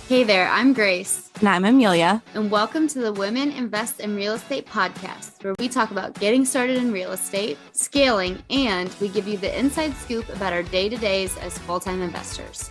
Hey there, I'm Grace. And I'm Amelia. And welcome to the Women Invest in Real Estate podcast, where we talk about getting started in real estate, scaling, and we give you the inside scoop about our day-to-days as full-time investors.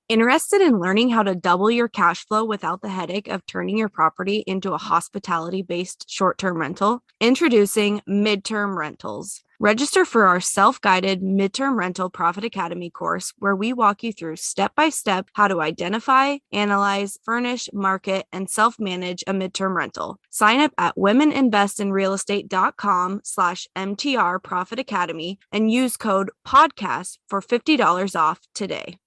Interested in learning how to double your cash flow without the headache of turning your property into a hospitality-based short-term rental? Introducing Midterm Rentals. Register for our self-guided Midterm Rental Profit Academy course, where we walk you through step-by-step how to identify, analyze, furnish, market, and self-manage a midterm rental. Sign up at womeninvestinrealestate.com/MTR Profit Academy and use code PODCAST for $50 off today.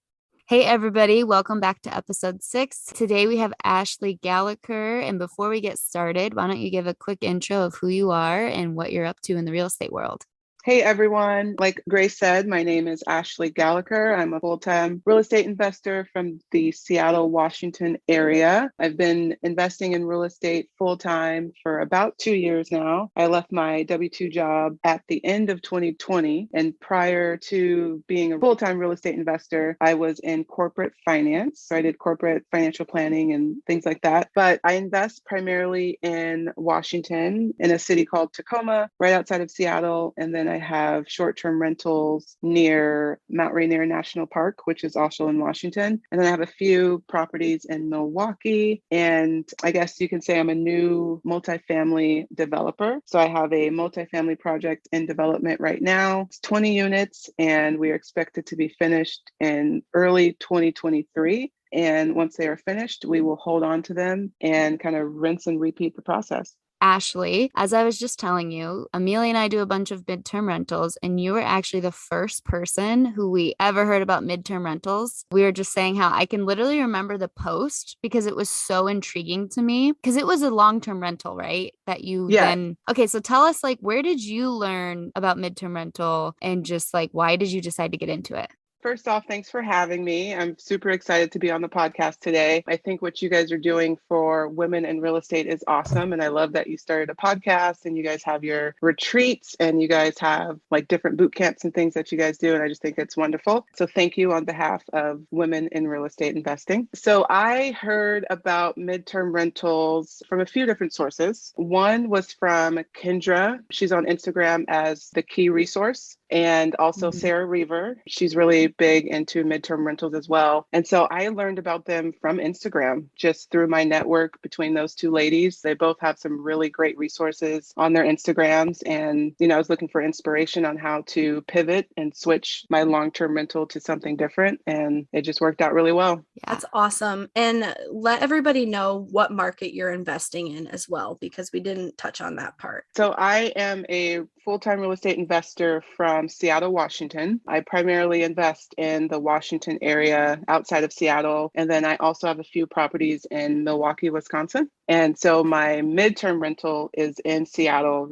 Hey everybody, welcome back to episode 6. Today we have Ashley Gallacher, and before we get started, why don't you give a quick intro of who you are and what you're up to in the real estate world? Hey everyone, like Grace said, my name is Ashley Gallacher. I'm a full-time real estate investor from the Seattle, Washington area. I've been investing in real estate full-time for about 2 years now. I left my W-2 job at the end of 2020. And prior to being a full-time real estate investor, I was in corporate finance. So I did corporate financial planning and things like that. But I invest primarily in Washington, in a city called Tacoma, right outside of Seattle. And then I have short-term rentals near Mount Rainier National Park, which is also in Washington. And then I have a few properties in Milwaukee. And I guess you can say I'm a new multifamily developer. So I have a multifamily project in development right now. It's 20 units, and we are expected to be finished in early 2023. And once they are finished, we will hold on to them and kind of rinse and repeat the process. Ashley, as I was just telling you, Amelia and I do a bunch of midterm rentals, and you were actually the first person who we ever heard about midterm rentals. We were just saying how I can literally remember the post because it was so intriguing to me because it was a long-term rental, right? That you then, okay, so tell us, like, where did you learn about midterm rental and just like, why did you decide to get into it? First off, thanks for having me. I'm super excited to be on the podcast today. I think what you guys are doing for women in real estate is awesome. And I love that you started a podcast and you guys have your retreats and you guys have like different boot camps and things that you guys do. And I just think it's wonderful. So thank you on behalf of women in real estate investing. So I heard about midterm rentals from a few different sources. One was from Kendra. She's on Instagram as the Key Resource. And also Sarah Reaver. She's really big into midterm rentals as well. And so I learned about them from Instagram, just through my network between those two ladies. They both have some really great resources on their Instagrams. And, I was looking for inspiration on how to pivot and switch my long-term rental to something different. And it just worked out really well. Yeah. That's awesome. And let everybody know what market you're investing in as well, because we didn't touch on that part. So I am a full-time real estate investor from Seattle, Washington. I primarily invest in the Washington area outside of Seattle. And then I also have a few properties in Milwaukee, Wisconsin. And so my midterm rental is in Seattle,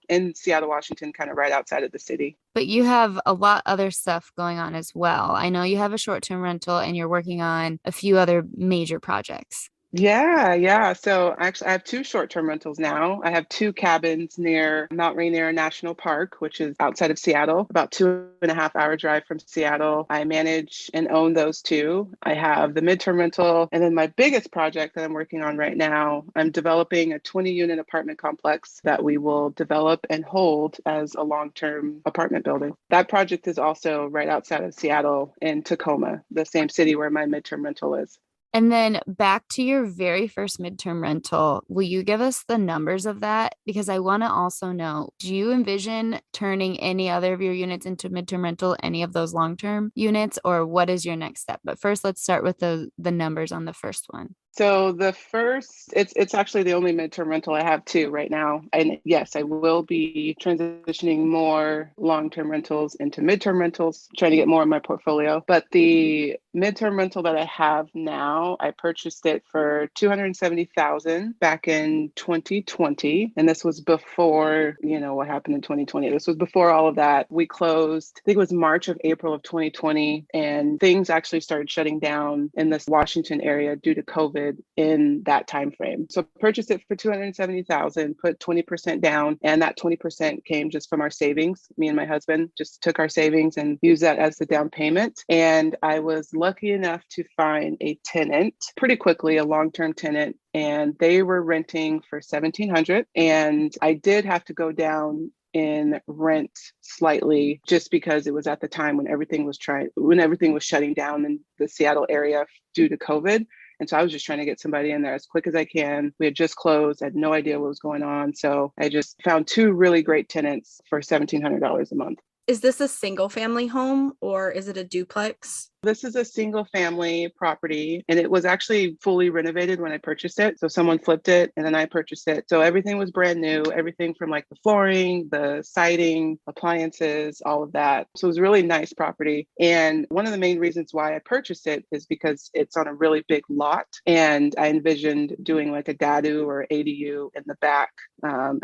in Seattle, Washington, kind of right outside of the city. But you have a lot other stuff going on as well. I know you have a short-term rental and you're working on a few other major projects. Yeah. So actually, I have 2 short-term rentals now. I have 2 cabins near Mount Rainier National Park, which is outside of Seattle, about 2.5-hour drive from Seattle. I manage and own those 2. I have the midterm rental. And then my biggest project that I'm working on right now, I'm developing a 20-unit apartment complex that we will develop and hold as a long-term apartment building. That project is also right outside of Seattle in Tacoma, the same city where my midterm rental is. And then back to your very first midterm rental, will you give us the numbers of that? Because I want to also know, do you envision turning any other of your units into midterm rental, any of those long-term units, or what is your next step? But first, let's start with the numbers on the first one. So the first, it's actually the only midterm rental I have too right now. And yes, I will be transitioning more long-term rentals into midterm rentals, trying to get more in my portfolio. But the midterm rental that I have now, I purchased it for $270,000 back in 2020. And this was before, what happened in 2020. This was before all of that. We closed, I think it was March of April of 2020. And things actually started shutting down in this Washington area due to COVID. COVID in that time frame. So purchased it for $270,000, put 20% down, and that 20% came just from our savings. Me and my husband just took our savings and used that as the down payment. And I was lucky enough to find a tenant pretty quickly, a long-term tenant, and they were renting for $1,700. And I did have to go down in rent slightly just because it was at the time when everything was shutting down in the Seattle area due to COVID. And so I was just trying to get somebody in there as quick as I can. We had just closed, I had no idea what was going on. So I just found two really great tenants for $1,700 a month. Is this a single family home or is it a duplex? This is a single family property, and it was actually fully renovated when I purchased it. So someone flipped it and then I purchased it. So everything was brand new, everything from like the flooring, the siding, appliances, all of that. So it was a really nice property. And one of the main reasons why I purchased it is because it's on a really big lot. And I envisioned doing like a dadu or ADU in the back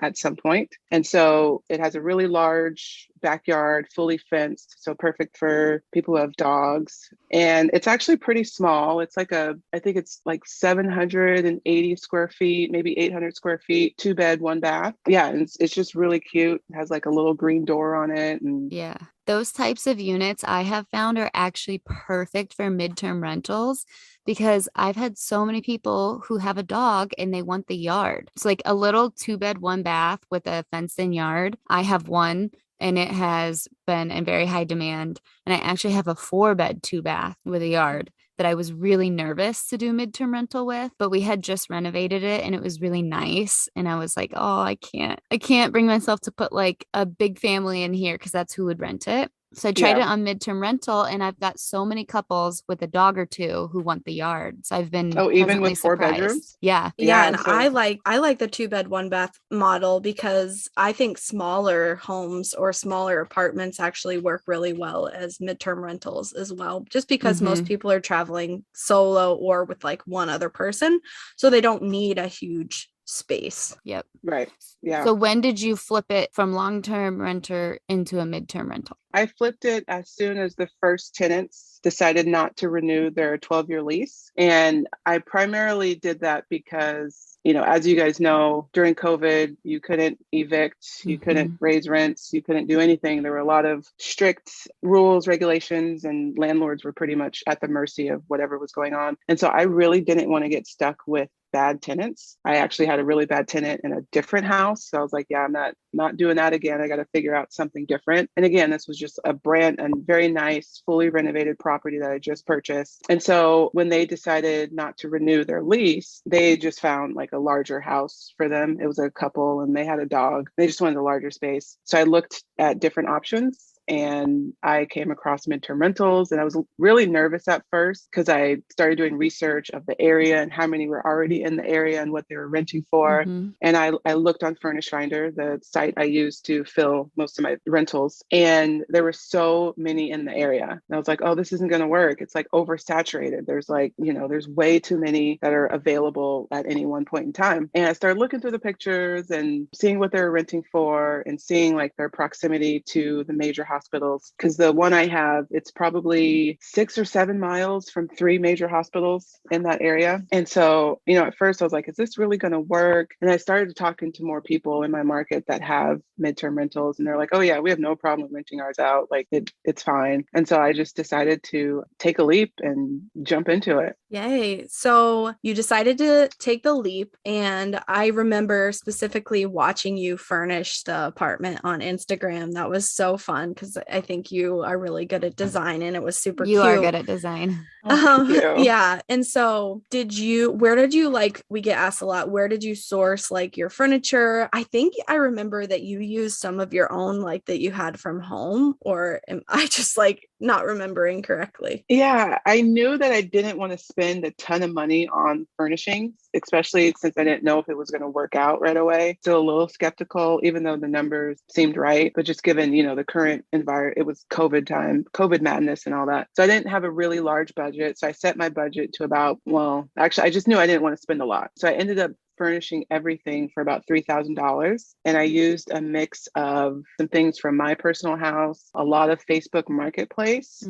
at some point. And so it has a really large backyard, fully fenced. So perfect for people who have dogs. And it's actually pretty small. It's like I think it's like 780 square feet, maybe 800 square feet, 2 bed, 1 bath. Yeah. And it's just really cute. It has like a little green door on it. And Yeah. Those types of units I have found are actually perfect for midterm rentals because I've had so many people who have a dog and they want the yard. It's like a little 2 bed, 1 bath with a fenced in yard. I have one and it has been in very high demand. And I actually have a 4 bed, 2 bath with a yard that I was really nervous to do midterm rental with, but we had just renovated it and it was really nice. And I was like, oh, I can't bring myself to put like a big family in here because that's who would rent it. So I tried it on midterm rental and I've got so many couples with a dog or two who want the yard. So I've been even with 4 surprised. bedrooms? Yeah. Yeah, and so I like the 2 bed, 1 bath model because I think smaller homes or smaller apartments actually work really well as midterm rentals as well, just because most people are traveling solo or with like one other person, so they don't need a huge space. Yep. Right. Yeah. So when did you flip it from long-term renter into a midterm rental? I flipped it as soon as the first tenants decided not to renew their 12-year lease. And I primarily did that because, as you guys know, during COVID, you couldn't evict, you couldn't raise rents, you couldn't do anything. There were a lot of strict rules, regulations, and landlords were pretty much at the mercy of whatever was going on. And so I really didn't want to get stuck with bad tenants. I actually had a really bad tenant in a different house. So I was like, yeah, I'm not doing that again. I got to figure out something different. And again, this was just a very nice, fully renovated property that I just purchased. And so when they decided not to renew their lease, they just found like a larger house for them. It was a couple and they had a dog. They just wanted a larger space. So I looked at different options. And I came across midterm rentals and I was really nervous at first because I started doing research of the area and how many were already in the area and what they were renting for. And I looked on Furnish Finder, the site I use to fill most of my rentals. And there were so many in the area. And I was like, oh, this isn't going to work. It's like oversaturated. There's like, there's way too many that are available at any one point in time. And I started looking through the pictures and seeing what they were renting for and seeing like their proximity to the major hospitals, because the one I have, it's probably 6 or 7 miles from 3 major hospitals in that area. And so, at first I was like, is this really going to work? And I started talking to more people in my market that have midterm rentals, and they're like, oh yeah, we have no problem renting ours out. Like it's fine. And so I just decided to take a leap and jump into it. Yay. So you decided to take the leap. And I remember specifically watching you furnish the apartment on Instagram. That was so fun because I think you are really good at design and it was super cute. You are good at design. Yeah. And so where did you we get asked a lot, where did you source like your furniture? I think I remember that you used some of your own that you had from home, or am I just not remembering correctly? Yeah, I knew that I didn't want to spend a ton of money on furnishings, especially since I didn't know if it was going to work out right away. Still a little skeptical, even though the numbers seemed right. But just given, the current environment, it was COVID time, COVID madness and all that. So I didn't have a really large budget. So I set my budget to I just knew I didn't want to spend a lot. So I ended up furnishing everything for about $3,000. And I used a mix of some things from my personal house, a lot of Facebook Marketplace,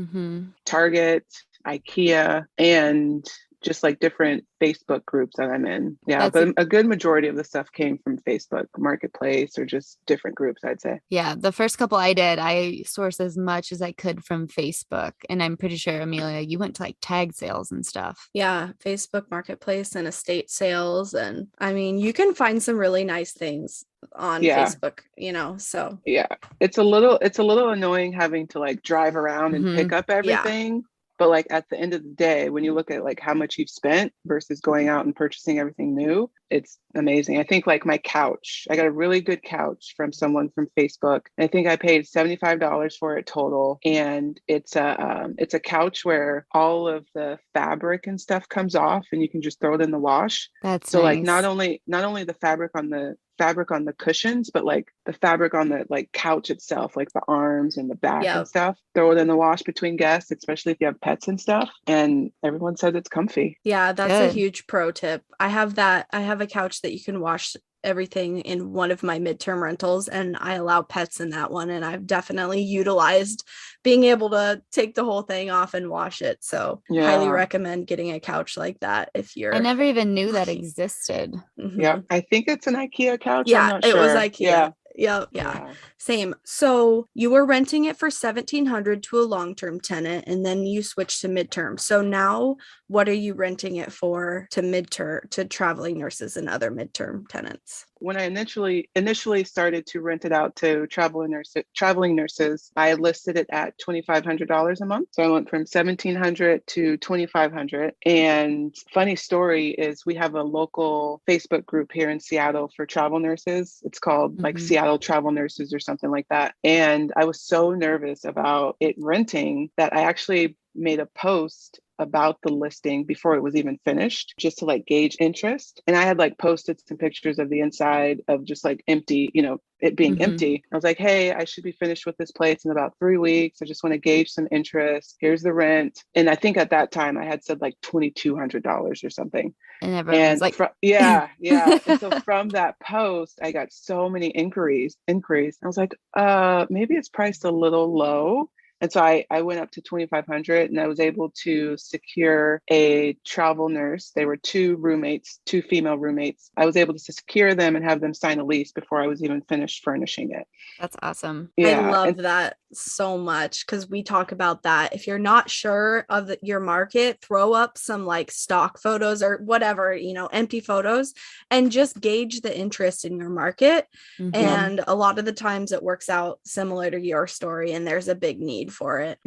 Target, IKEA, and just like different Facebook groups that I'm in. Yeah, That's but a good majority of the stuff came from Facebook Marketplace or just different groups, I'd say. Yeah, the first couple I did, I sourced as much as I could from Facebook. And I'm pretty sure, Amelia, you went to like tag sales and stuff. Yeah, Facebook Marketplace and estate sales. And I mean, you can find some really nice things on Yeah. Facebook, so. Yeah. It's a little annoying having to like drive around and pick up everything. But like at the end of the day, when you look at like how much you've spent versus going out and purchasing everything new, it's amazing. I think like my couch, I got a really good couch from someone from Facebook. I think I paid $75 for it total. And it's a couch where all of the fabric and stuff comes off and you can just throw it in the wash. That's so nice. Like not only the fabric on the cushions, but like the fabric on the like couch itself, like the arms and the back and stuff, throw it in the wash between guests, especially if you have pets and stuff. And everyone says it's comfy. Yeah, that's a huge pro tip. I have a couch that you can wash everything in one of my midterm rentals, and I allow pets in that one, and I've definitely utilized being able to take the whole thing off and wash it. So highly recommend getting a couch like that if you're I never even knew that existed. Yeah, I think it's an IKEA couch. Yeah, I'm not sure. It was IKEA. Yeah. Same. So you were renting it for $1,700 to a long-term tenant, and then you switched to midterm. So now what are you renting it for to traveling nurses and other midterm tenants? When I initially started to rent it out to traveling nurses, I listed it at $2,500 a month. So I went from $1,700 to $2,500. And funny story is we have a local Facebook group here in Seattle for travel nurses. It's called like Seattle Travel Nurses or something like that. And I was so nervous about it renting that I actually made a post about the listing before it was even finished, just to like gauge interest. And I had like posted some pictures of the inside of just like empty, it being empty. I was like, hey, I should be finished with this place in about 3 weeks. I just want to gauge some interest. Here's the rent. And I think at that time I had said like $2,200 or something. And everyone was like, yeah. And so from that post, I got so many inquiries. I was like, maybe it's priced a little low. And so I went up to $2,500 and I was able to secure a travel nurse. They were two female roommates. I was able to secure them and have them sign a lease before I was even finished furnishing it. That's awesome. Yeah, I love that so much, because we talk about that. If you're not sure of your market, throw up some like stock photos or whatever, empty photos, and just gauge the interest in your market. And a lot of the times it works out similar to your story, and there's a big need for it.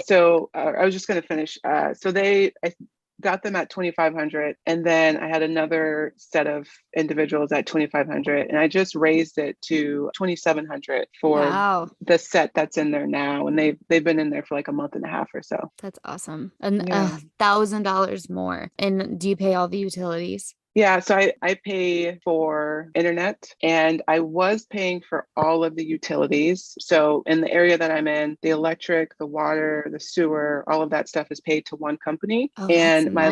So I was just going to finish. So I got them at $2,500, and then I had another set of individuals at $2,500, and I just raised it to $2,700 for the set that's in there now, and they've been in there for like a month and a half or so. That's awesome. And $1,000 more. And do you pay all the utilities? Yeah, so I pay for internet, and I was paying for all of the utilities. So in the area that I'm in, the electric, the water, the sewer, all of that stuff is paid to one company. And my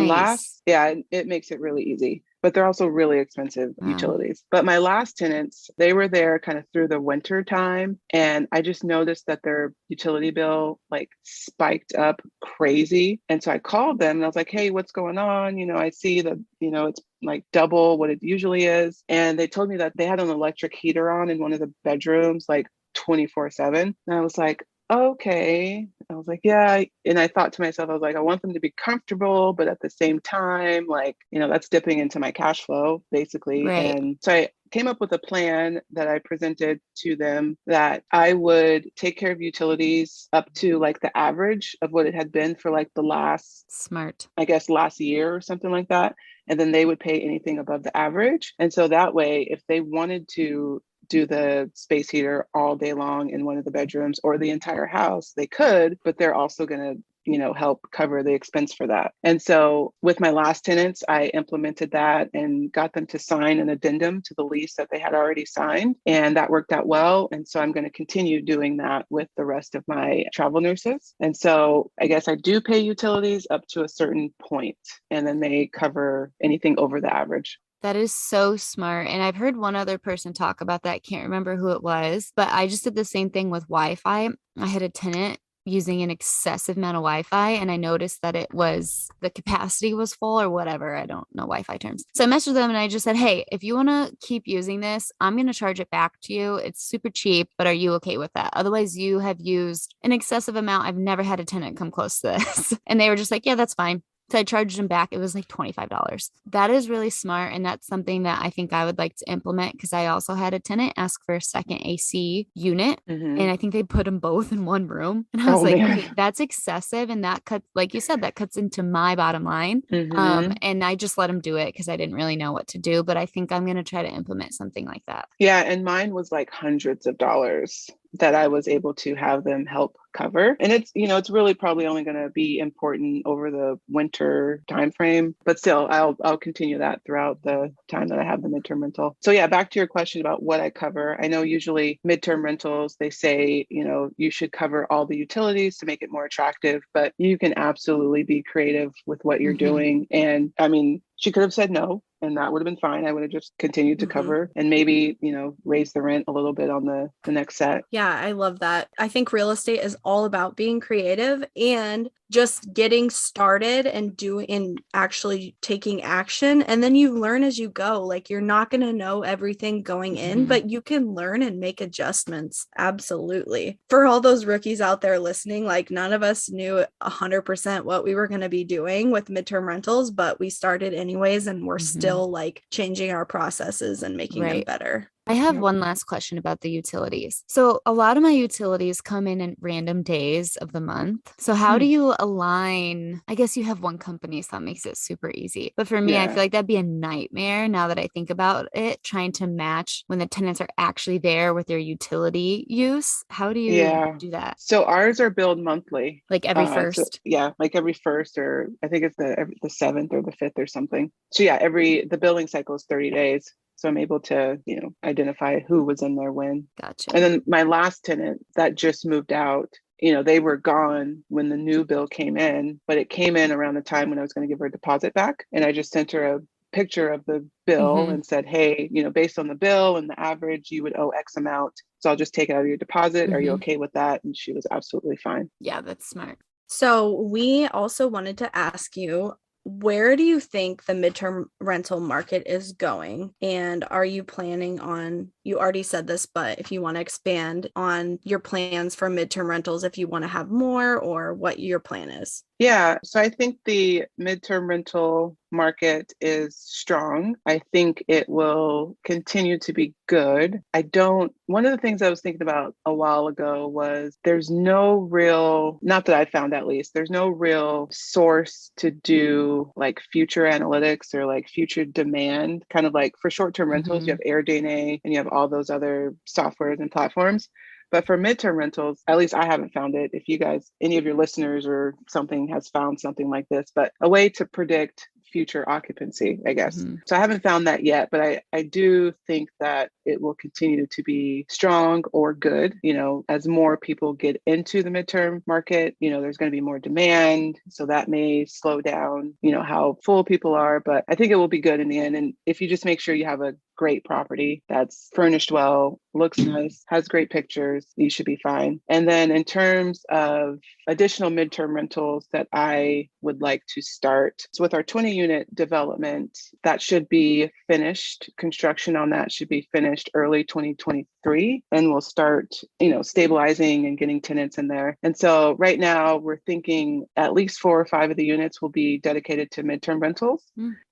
it makes it really easy. But they're also really expensive utilities. But my last tenants, they were there kind of through the winter time. And I just noticed that their utility bill like spiked up crazy. And so I called them and I was like, hey, what's going on? I see that, it's like double what it usually is. And they told me that they had an electric heater on in one of the bedrooms, like 24/7. And I was like, okay. I was like, yeah. And I thought to myself, I was like, I want them to be comfortable, but at the same time, like, that's dipping into my cash flow, basically. Right. And so I came up with a plan that I presented to them that I would take care of utilities up to like the average of what it had been for like the last year or something like that. And then they would pay anything above the average. And so that way, if they wanted to do the space heater all day long in one of the bedrooms or the entire house, they could, but they're also going to help cover the expense for that. And so with my last tenants, I implemented that and got them to sign an addendum to the lease that they had already signed. And that worked out well. And so I'm going to continue doing that with the rest of my travel nurses. And so I guess I do pay utilities up to a certain point, and then they cover anything over the average. That is so smart. And I've heard one other person talk about that. Can't remember who it was, but I just did the same thing with Wi-Fi. I had a tenant using an excessive amount of Wi-Fi, and I noticed that the capacity was full or whatever. I don't know Wi-Fi terms. So I messaged them and I just said, hey, if you want to keep using this, I'm going to charge it back to you. It's super cheap, but are you okay with that? Otherwise, you have used an excessive amount. I've never had a tenant come close to this. And they were just like, yeah, that's fine. So I charged them back. It was like $25. That is really smart. And that's something that I think I would like to implement, because I also had a tenant ask for a second AC unit. Mhm. And I think they put them both in one room. And I was Oh, like, man. wait, that's excessive. And that cuts, like you said, that cuts into my bottom line. Mhm. And I just let them do it because I didn't really know what to do. But I think I'm going to try to implement something like that. Yeah, and mine was like hundreds of dollars that I was able to have them help cover. And it's really probably only going to be important over the winter timeframe, but still I'll continue that throughout the time that I have the midterm rental. So yeah, back to your question about what I cover. I know usually midterm rentals, they say, you should cover all the utilities to make it more attractive, but you can absolutely be creative with what you're doing. And I mean, she could have said no, and that would have been fine. I would have just continued to cover and maybe, raise the rent a little bit on the next set. Yeah, I love that. I think real estate is all about being creative and just getting started and actually taking action. And then you learn as you go. Like, you're not going to know everything going in, but you can learn and make adjustments. Absolutely. For all those rookies out there listening, like, none of us knew 100% what we were going to be doing with midterm rentals, but we started anyways, and we're still like changing our processes and making them better. I have one last question about the utilities. So a lot of my utilities come in random days of the month. So how do you align? I guess you have one company, so that makes it super easy. But for me, I feel like that'd be a nightmare now that I think about it, trying to match when the tenants are actually there with their utility use. How do you do that? So ours are billed monthly. Like every first? Like every first, or I think it's the 7th or the 5th or something. So yeah, the billing cycle is 30 days. So I'm able to, identify who was in there when. Gotcha. And then my last tenant that just moved out, they were gone when the new bill came in, but it came in around the time when I was going to give her a deposit back. And I just sent her a picture of the bill and said, hey, based on the bill and the average, you would owe X amount. So I'll just take it out of your deposit. Are you okay with that? And she was absolutely fine. Yeah, that's smart. So we also wanted to ask you, where do you think the midterm rental market is going? And are you planning on, you already said this, but if you want to expand on your plans for midterm rentals, if you want to have more, or what your plan is? Yeah, so I think the midterm rental market is strong. I think it will continue to be good. One of the things I was thinking about a while ago was there's no real, not that I found at least, there's no real source to do like future analytics or like future demand, kind of like for short-term rentals, you have AirDNA and you have all those other softwares and platforms. But for midterm rentals, at least I haven't found it. If you guys, any of your listeners or something has found something like this, but a way to predict future occupancy, I guess. So I haven't found that yet, but I do think that it will continue to be strong or good. As more people get into the midterm market, there's going to be more demand. So that may slow down, how full people are, but I think it will be good in the end. And if you just make sure you have a great property that's furnished well, looks nice, has great pictures, you should be fine. And then in terms of additional midterm rentals that I would like to start, so with our 20 unit development, that should be finished. Construction on that should be finished early 2023, and we'll start, stabilizing and getting tenants in there. And so right now we're thinking at least 4 or 5 of the units will be dedicated to midterm rentals.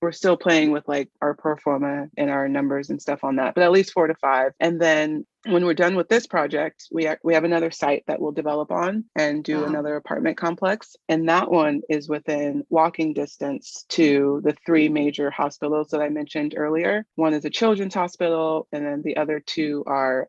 We're still playing with like our pro forma and our numbers and stuff on that, but at least 4 to 5. And then when we're done with this project, we have another site that we'll develop on and do another apartment complex. And that one is within walking distance to the 3 major hospitals that I mentioned earlier. One is a children's hospital, and then the other 2 are,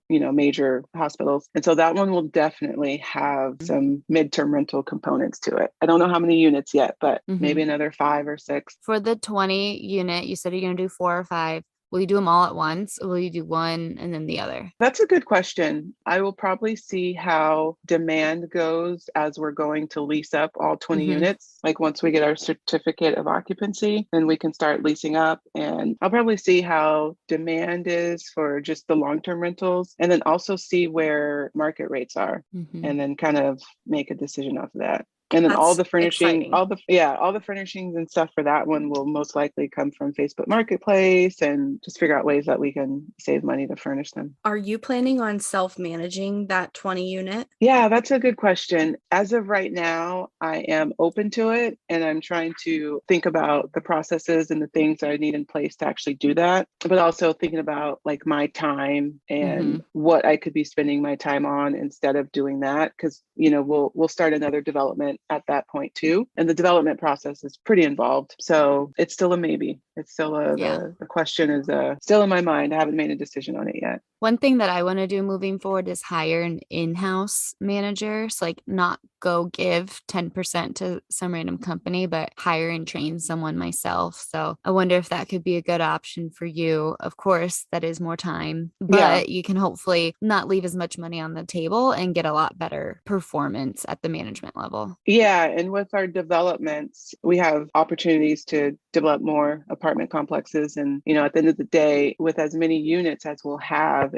major hospitals. And so that one will definitely have some midterm rental components to it. I don't know how many units yet, but maybe another 5 or 6. For the 20 unit, you said you're going to do 4 or 5. Will you do them all at once, or will you do one and then the other? together? That's a good question. I will probably see how demand goes as we're going to lease up all 20 units. Like once we get our certificate of occupancy, then we can start leasing up. And I'll probably see how demand is for just the long-term rentals, and then also see where market rates are, and then kind of make a decision off of that. And then all That's the furnishing, exciting. all the furnishings and stuff for that one will most likely come from Facebook Marketplace, and just figure out ways that we can save money to furnish them. Are you planning on self-managing that 20 unit? Yeah, that's a good question. As of right now, I am open to it, and I'm trying to think about the processes and the things that I need in place to actually do that, but also thinking about like my time and what I could be spending my time on instead of doing that. Because, we'll start another development at that point too. And the development process is pretty involved. So it's still a maybe. It's still the question is still in my mind. I haven't made a decision on it yet. One thing that I want to do moving forward is hire an in-house manager. So like not go give 10% to some random company, but hire and train someone myself. So I wonder if that could be a good option for you. Of course, that is more time, but you can hopefully not leave as much money on the table and get a lot better performance at the management level. Yeah. And with our developments, we have opportunities to develop more apartment complexes. And, at the end of the day, with as many units as we'll have,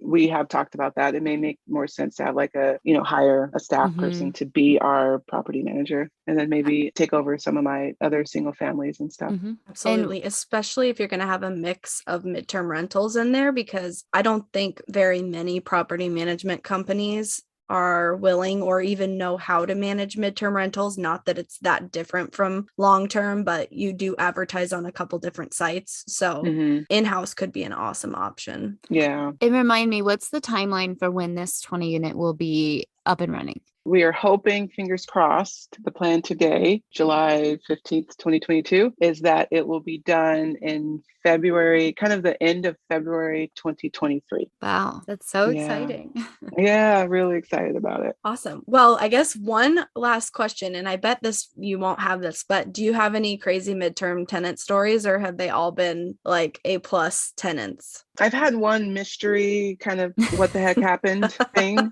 we have talked about that. It may make more sense to have like hire a staff person to be our property manager, and then maybe take over some of my other single families and stuff. Absolutely. Especially if you're going to have a mix of midterm rentals in there, because I don't think very many property management companies are willing or even know how to manage midterm rentals. Not that it's that different from long-term, but you do advertise on a couple different sites. So in-house could be an awesome option. Yeah. And remind me, what's the timeline for when this 20 unit will be up and running? We are hoping, fingers crossed, the plan today, July 15th, 2022, is that it will be done in February, kind of the end of February 2023. Wow, that's so exciting. Yeah, really excited about it. Awesome. Well, I guess one last question, and I bet you won't have this, but do you have any crazy midterm tenant stories, or have they all been like A+ tenants? I've had one mystery kind of what the heck happened thing.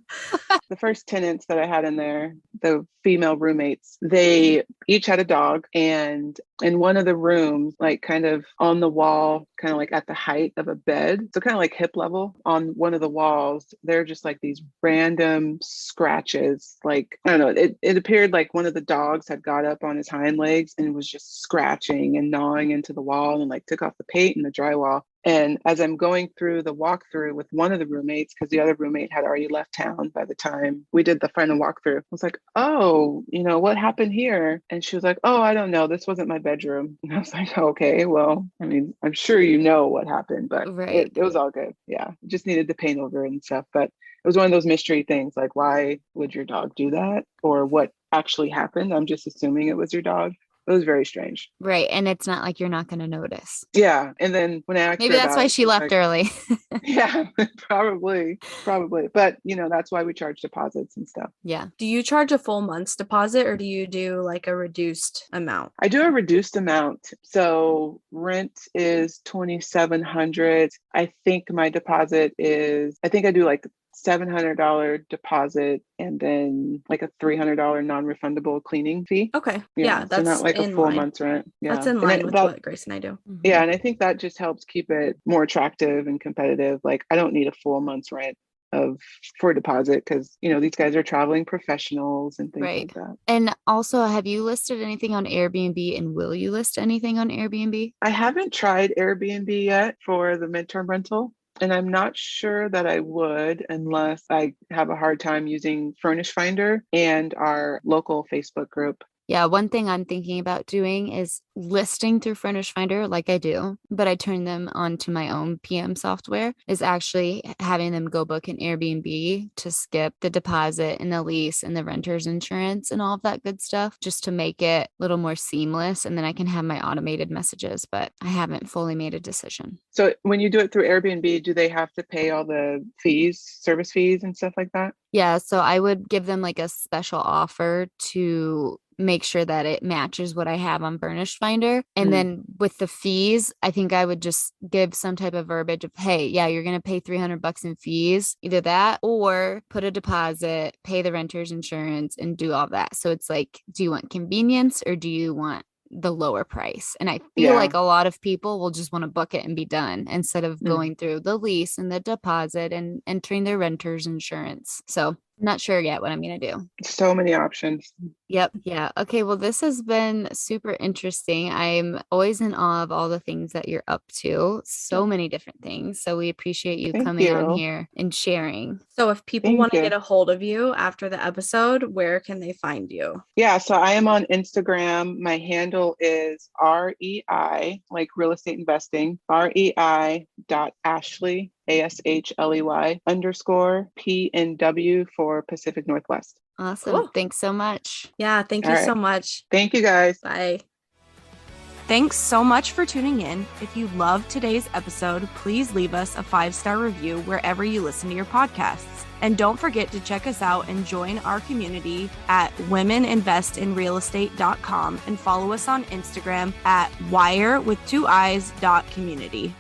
The first tenants that I had in there, the female roommates, they each had a dog, and in one of the rooms, like kind of on the wall, kind of like at the height of a bed, so kind of like hip level on one of the walls, there are just like these random scratches. Like, I don't know, it appeared like one of the dogs had got up on his hind legs and was just scratching and gnawing into the wall and like took off the paint and the drywall. And as I'm going through the walkthrough with one of the roommates, because the other roommate had already left town by the time we did the final walkthrough, I was like, oh, what happened here? And she was like, oh, I don't know. This wasn't my bedroom. And I was like, okay, well, I mean, I'm sure you know what happened, but it was all good. Yeah. Just needed to paint over it and stuff. But it was one of those mystery things, like, why would your dog do that? Or what actually happened? I'm just assuming it was your dog. It was very strange. Right. And it's not like you're not going to notice. Yeah. And then when I asked maybe her that's why she left early. Yeah, probably. But, that's why we charge deposits and stuff. Yeah. Do you charge a full month's deposit, or do you do like a reduced amount? I do a reduced amount. So rent is $2,700. I think my deposit is, I do like $700 deposit and then like a $300 non-refundable cleaning fee. Okay. Yeah, so that's not like a full month's rent. Yeah. That's in line with what Grace and I do. Yeah. And I think that just helps keep it more attractive and competitive. Like, I don't need a full month's rent for deposit, because these guys are traveling professionals and things like that. And also, have you listed anything on Airbnb, and will you list anything on Airbnb? I haven't tried Airbnb yet for the midterm rental. And I'm not sure that I would, unless I have a hard time using Furnish Finder and our local Facebook group. Yeah, one thing I'm thinking about doing is listing through Furnish Finder like I do, but I turn them onto my own PM software, is actually having them go book an Airbnb to skip the deposit and the lease and the renter's insurance and all of that good stuff, just to make it a little more seamless. And then I can have my automated messages, but I haven't fully made a decision. So when you do it through Airbnb, do they have to pay all the fees, service fees and stuff like that? Yeah, so I would give them like a special offer to make sure that it matches what I have on Furnished Finder. And Mm. then with the fees, I think I would just give some type of verbiage of, hey, yeah, you're going to pay $300 in fees, either that or put a deposit, pay the renter's insurance, and do all that. So it's like, do you want convenience or do you want the lower price? And I feel like a lot of people will just want to book it and be done instead of going through the lease and the deposit and entering their renter's insurance. So I'm not sure yet what I'm going to do. So many options. Yep. Yeah. Okay. Well, this has been super interesting. I'm always in awe of all the things that you're up to. So many different things. So we appreciate you Thank coming on you. here and sharing. So if people Thank want to you. get a hold of you after the episode, where can they find you? Yeah, so I am on Instagram. My handle is REI, like real estate investing, REI.Ashley, ASHLEY _ PNW for Pacific Northwest. Awesome. Cool. Thanks so much. Yeah, thank All you right. so much. Thank you, guys. Bye. Thanks so much for tuning in. If you loved today's episode, please leave us a 5-star review wherever you listen to your podcasts. And don't forget to check us out and join our community at womeninvestinrealestate.com and follow us on Instagram at WIIRE with 2 eyes.community.